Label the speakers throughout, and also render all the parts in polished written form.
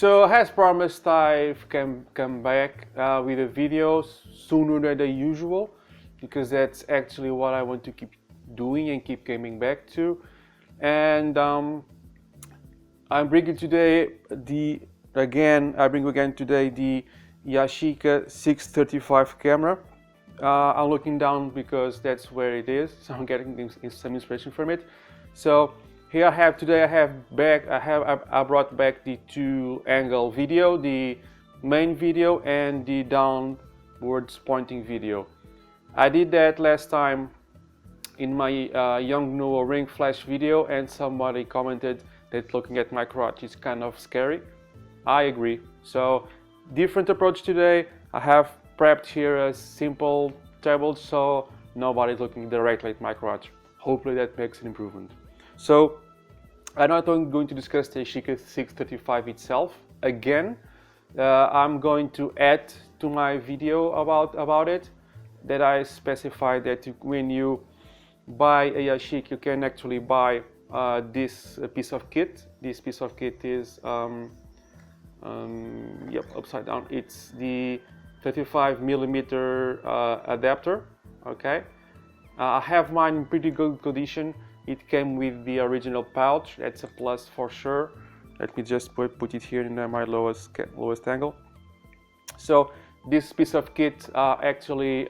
Speaker 1: So as promised, I've come back with the videos sooner than the usual, because that's actually what I want to keep doing and keep coming back to. And I'm bringing today I bring again today the Yashica 635 camera. I'm looking down because that's where it is, so I'm getting some inspiration from it. So here I brought back the two angle video, the main video and the downwards pointing video. I did that last time in my young Noah ring flash video, and somebody commented that looking at my crotch is kind of scary. I agree. So different approach today. I have prepped here a simple table so nobody's looking directly at my crotch. Hopefully that makes an improvement. So I'm not going to discuss the Yashica 635 itself again. I'm going to add to my video about it that I specify that when you buy a Yashica, you can actually buy this piece of kit. This piece of kit is upside down. It's the 35mm adapter. Okay, I have mine in pretty good condition. It came with the original pouch. That's a plus for sure. Let me just put it here in my lowest angle. So this piece of kit actually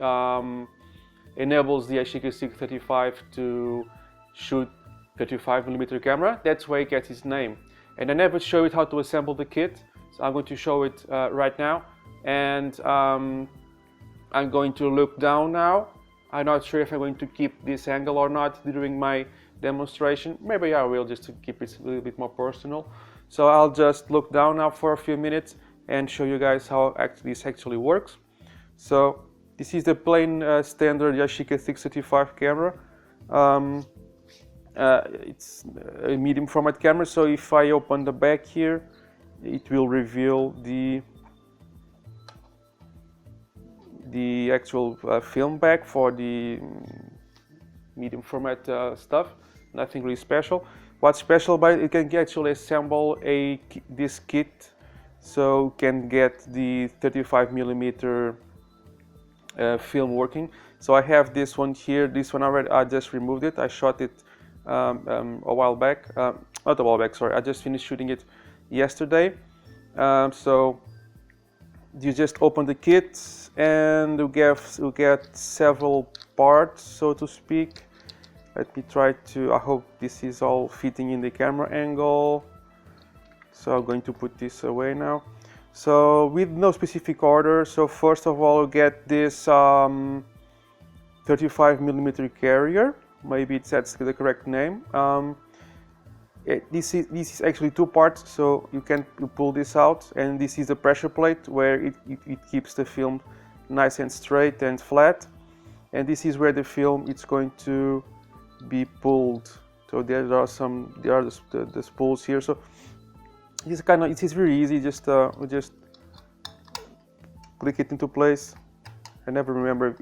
Speaker 1: enables the Yashica 635 to shoot 35mm camera. That's where it gets its name. And I never showed how to assemble the kit, so I'm going to show it right now. And I'm going to look down now. I'm not sure if I'm going to keep this angle or not during my demonstration. Maybe I will, just to keep it a little bit more personal. So I'll just look down now for a few minutes and show you guys how this actually works. So this is the plain standard Yashica 635 camera. It's a medium format camera, so if I open the back here, it will reveal the actual film back for the medium format stuff. Nothing really special. What's special about it, you can actually assemble this kit, so you can get the 35mm film working. So I have this one here. This one already, I just removed it. I shot it a while back. Not a while back, sorry. I just finished shooting it yesterday. So you just open the kit and you get several parts, so to speak. Let me try to, I hope this is all fitting in the camera angle. So I'm going to put this away now. So with no specific order, so first of all you get this 35mm carrier. Maybe that's the correct name. This is actually two parts, so you pull this out, and this is the pressure plate where it keeps the film nice and straight and flat, and this is where the film is going to be pulled. So there are the spools here. So this it is very easy. Just click it into place. I never remember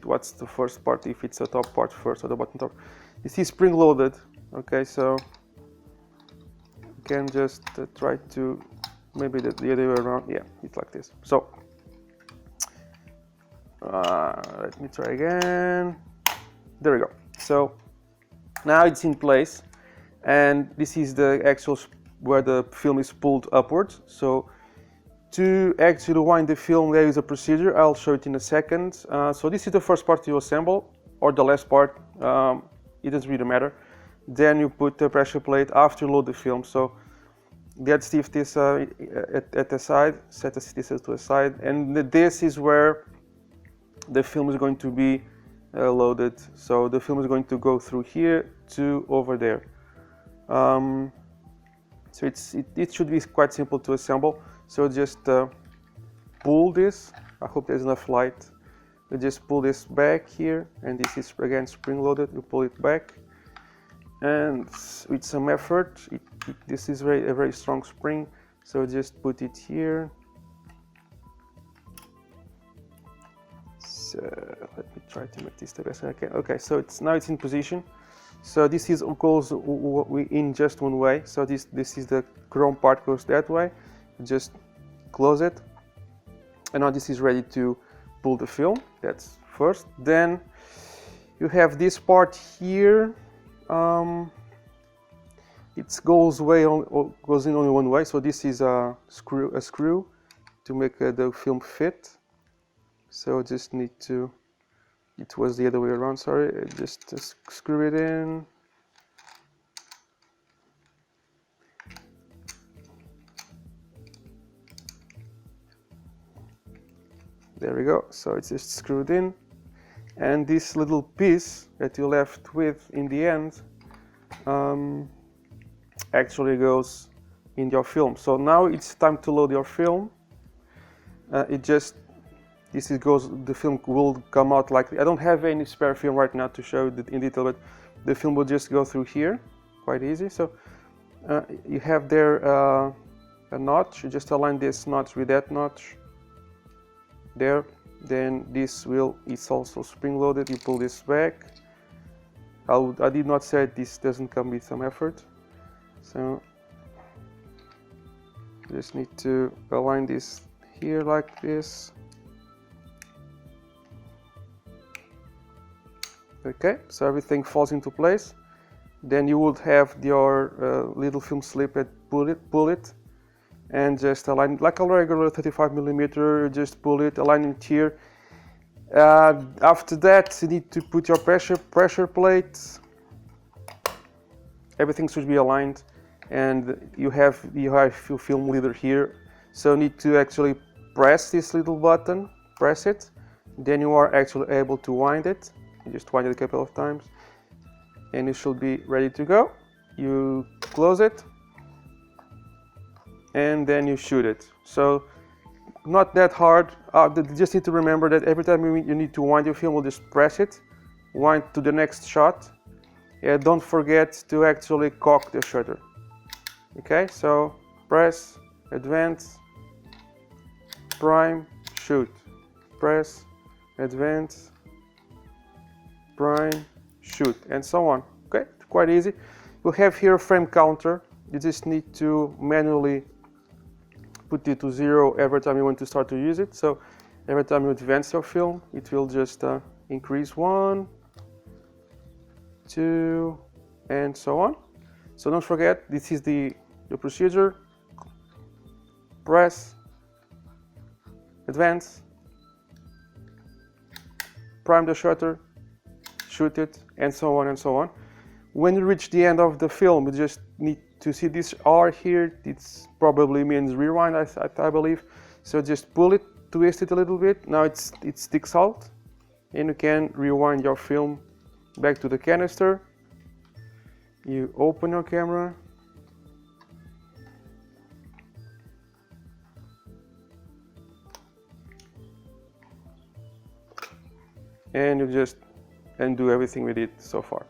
Speaker 1: what's the first part, if it's the top part first or the bottom top. This is spring loaded. Okay, so you can just try to, maybe the other way around. Yeah, it's like this. So let me try again. There we go. So now it's in place, and this is the actual where the film is pulled upwards. So to actually wind the film, there is a procedure. I'll show it in a second. So this is the first part you assemble, or the last part. It doesn't really matter. Then you put the pressure plate after you load the film. So let's leave this at the side. Set this to the side, and this is where the film is going to be loaded. So the film is going to go through here to over there. So it should be quite simple to assemble. So just pull this. I hope there's enough light. You just pull this back here, and this is again spring loaded. You pull it back, and with some effort, this is a very strong spring. So just put it here. So let me try to make this the best I can. Okay, so now it's in position. So this is goes in just one way. So this is the chrome part goes that way, just close it, and now this is ready to pull the film. That's first. Then you have this part here. It goes in only one way, so this is a screw to make the film fit. So I just need to, it was the other way around, sorry, just screw it in. There we go, so it's just screwed in, and this little piece that you're left with in the end actually goes in your film. So now it's time to load your film. The film will come out like, I don't have any spare film right now to show it in detail, but the film will just go through here, quite easy. So you have there a notch, you just align this notch with that notch there. Then it's also spring loaded, you pull this back. I did not say this doesn't come with some effort, so just need to align this here like this. Okay, so everything falls into place. Then you would have your little film slip and pull it, and just align it like a regular 35mm. Just pull it, align it here. After that, you need to put your pressure plate. Everything should be aligned, and you have your film leader here. So you need to actually press this little button, press it. Then you are actually able to wind it. You just wind it a couple of times, and it should be ready to go. You close it, and then you shoot it. So not that hard. You just need to remember that every time you need to wind your film, we'll just press it, wind to the next shot. Don't forget to actually cock the shutter. Okay, so press, advance, prime, shoot, press, advance, prime, shoot, and so on. Okay, quite easy. We'll have here a frame counter. You just need to manually put it to 0 every time you want to start to use it. So every time you advance your film, it will just increase 1, 2, and so on. So don't forget, this is the procedure. Press, advance, prime the shutter, shoot it, and so on and so on. When you reach the end of the film, you just need to see this R here. It probably means rewind, I believe. So just pull it, twist it a little bit. Now it sticks out, and you can rewind your film back to the canister. You open your camera, and you just undo everything with it so far.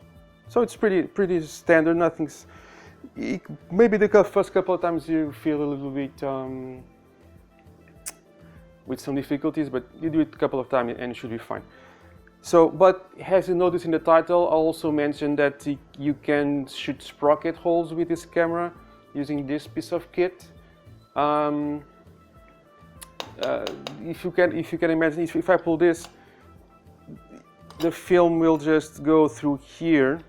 Speaker 1: So it's pretty standard. Nothing's. Maybe the first couple of times you feel a little bit with some difficulties, but you do it a couple of times and it should be fine. So, but as you noticed in the title, I also mentioned that you can shoot sprocket holes with this camera using this piece of kit. If you can imagine, if I pull this, the film will just go through here,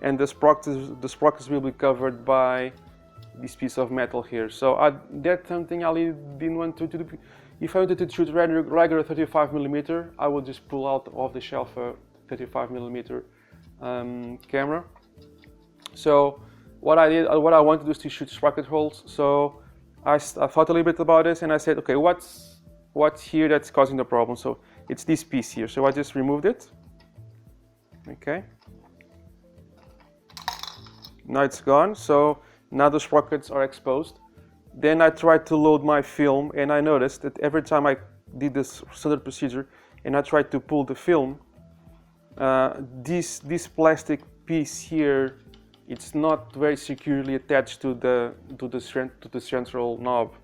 Speaker 1: and the sprockets will be covered by this piece of metal here. So that's something I didn't want to do. If I wanted to shoot regular 35mm, I would just pull out of the shelf a 35mm camera. So what I wanted to do is to shoot sprocket holes. So I thought a little bit about this, and I said, okay, what's here that's causing the problem? So it's this piece here. So I just removed it. Okay. Now it's gone. So now the sprockets are exposed. Then I tried to load my film, and I noticed that every time I did this standard procedure and I tried to pull the film, this plastic piece here, it's not very securely attached to the central knob.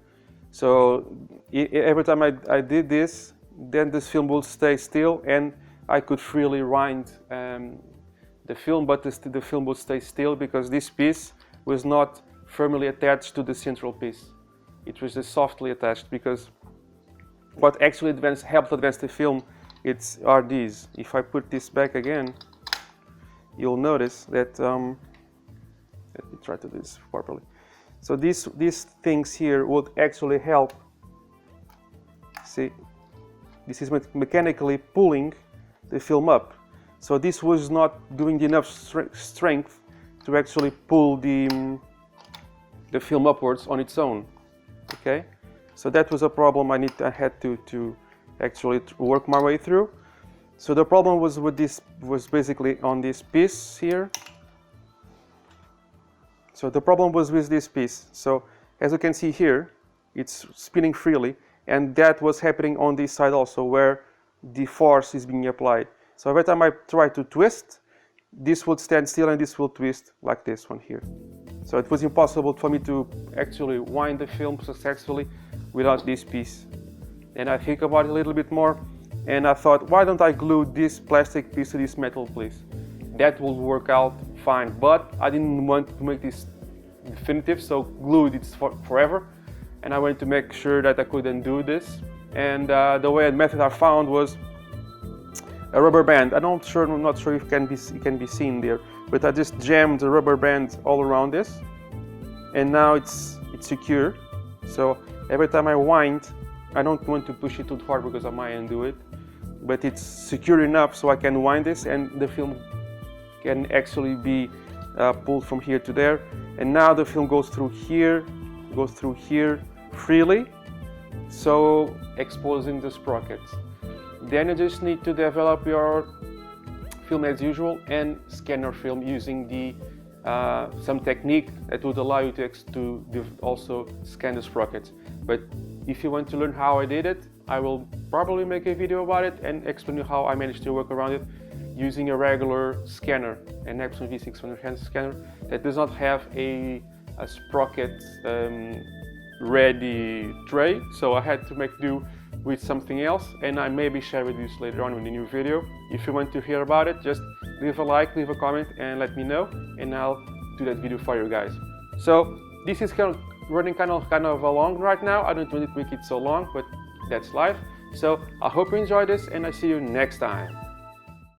Speaker 1: So every time I did this, then this film will stay still, and I could freely wind the film, but the film would stay still because this piece was not firmly attached to the central piece. it was just softly attached, because what actually helped advance the film are these. If I put this back again, you'll notice that, let me try to do this properly. So these things here would actually help. See, this is mechanically pulling the film up. So this was not doing enough strength to actually pull the film upwards on its own. Okay, so that was a problem I had to actually work my way through. So the problem was basically on this piece here. So the problem was with this piece. So as you can see here, it's spinning freely, and that was happening on this side also, where the force is being applied. So every time I try to twist, this would stand still and this will twist like this one here. So it was impossible for me to actually wind the film successfully without this piece. And I think about it a little bit more, and I thought, why don't I glue this plastic piece to this metal piece? That will work out fine, but I didn't want to make this definitive, so glued it forever. And I wanted to make sure that I couldn't do this. And the method I found was a rubber band. I'm not sure if it can be seen there, but I just jammed the rubber band all around this, and now it's secure. So every time I wind, I don't want to push it too far because I might undo it, but it's secure enough so I can wind this, and the film can actually be pulled from here to there. And now the film goes through here freely, so exposing the sprockets. Then you just need to develop your film as usual and scan your film using some technique that would allow you to also scan the sprockets. But if you want to learn how I did it, I will probably make a video about it and explain you how I managed to work around it using a regular scanner, an Epson V600 scanner that does not have a sprocket ready tray. So I had to make do with something else, and I maybe share with you later on in a new video. If you want to hear about it, just leave a like, leave a comment, and let me know, and I'll do that video for you guys. So this is running kind of long right now. I don't want to make it so long, but that's life. So I hope you enjoyed this, and I see you next time.